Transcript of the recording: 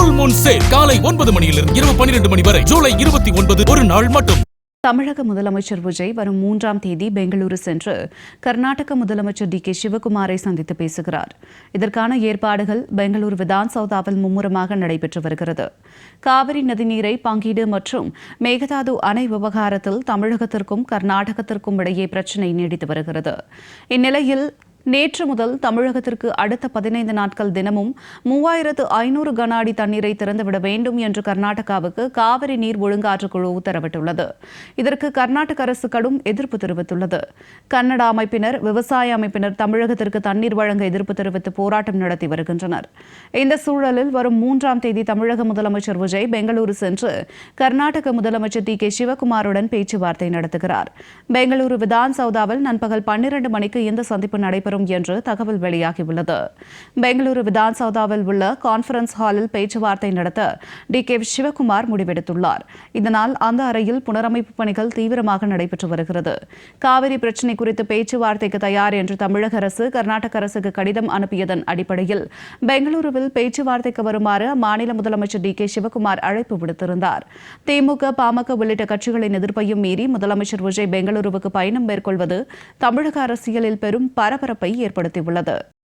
Full Moon sale காலை 9 மணியிலிருந்து இரவு 12 மணி வரை ஜூலை 29 ஒரு நாள் மட்டும். தமிழக முதலமைச்சர் விஜய் வரும் 3ஆம் தேதி பெங்களூரு சென்று கர்நாடக முதலமைச்சர் டி.கே. சிவகுமாரை சந்தித்து பேசுகிறார். இதற்கான ஏற்பாடுகள் பெங்களூரு விதான் சௌதாவில் மும்முரமாக நடைபெற்று வருகிறது. காவிரி நதிநீரை பங்கீடு மற்றும் மேகதாது அணை விவகாரத்தில் தமிழகத்திற்கும் கர்நாடகத்திற்கும் இடையே பிரச்சினை நீடித்து வருகிறது. இந்நிலையில் நேற்று முதல் தமிழகத்திற்கு அடுத்த 15 நாட்கள் தினமும் 3500 கன அடி தண்ணீரை திறந்துவிட வேண்டும் என்று கர்நாடகாவுக்கு காவிரி நீர் ஒழுங்காற்று குழு உத்தரவிட்டுள்ளது. இதற்கு கர்நாடக அரசு கடும் எதிர்ப்பு தெரிவித்துள்ளது. கன்னட அமைப்பினர், விவசாய அமைப்பினர் தமிழகத்திற்கு தண்ணீர் வழங்க எதிர்ப்பு தெரிவித்து போராட்டம் நடத்தி வருகின்றனர். இந்த சூழலில் வரும் 3ஆம் தேதி தமிழக முதலமைச்சர் விஜய் பெங்களூரு சென்று கர்நாடக முதலமைச்சர் டி.கே. சிவகுமாருடன் பேச்சுவார்த்தை நடத்துகிறார். பெங்களூரு விதான் சௌதாவில் நண்பகல் 12 மணிக்கு இந்த சந்திப்பு நடைபெறும் என்று தகவல் வெளியாகியுள்ளது. பெங்களூரு விதான் சௌதாவில் உள்ள கான்பரன்ஸ் ஹாலில் பேச்சுவார்த்தை நடத்த டி.கே. சிவகுமார் முடிவெடுத்துள்ளார். இதனால் அந்த அறையில் புனரமைப்பு பணிகள் தீவிரமாக நடைபெற்று வருகிறது. காவிரி பிரச்சினை குறித்து பேச்சுவார்த்தைக்கு தயார் என்று தமிழக அரசு கர்நாடக அரசுக்கு கடிதம் அனுப்பியதன் அடிப்படையில் பெங்களூருவில் பேச்சுவார்த்தைக்கு வருமாறு அம்மாநில முதலமைச்சர் டி.கே. சிவகுமார் அழைப்பு விடுத்திருந்தார். திமுக, பாமக உள்ளிட்ட கட்சிகளின் எதிர்ப்பையும் மீறி முதலமைச்சர் விஜய் பெங்களூருவுக்கு பயணம் மேற்கொள்வது தமிழக அரசியலில் பெரும் பரபரப்பை ஏற்படுத்தியுள்ளது.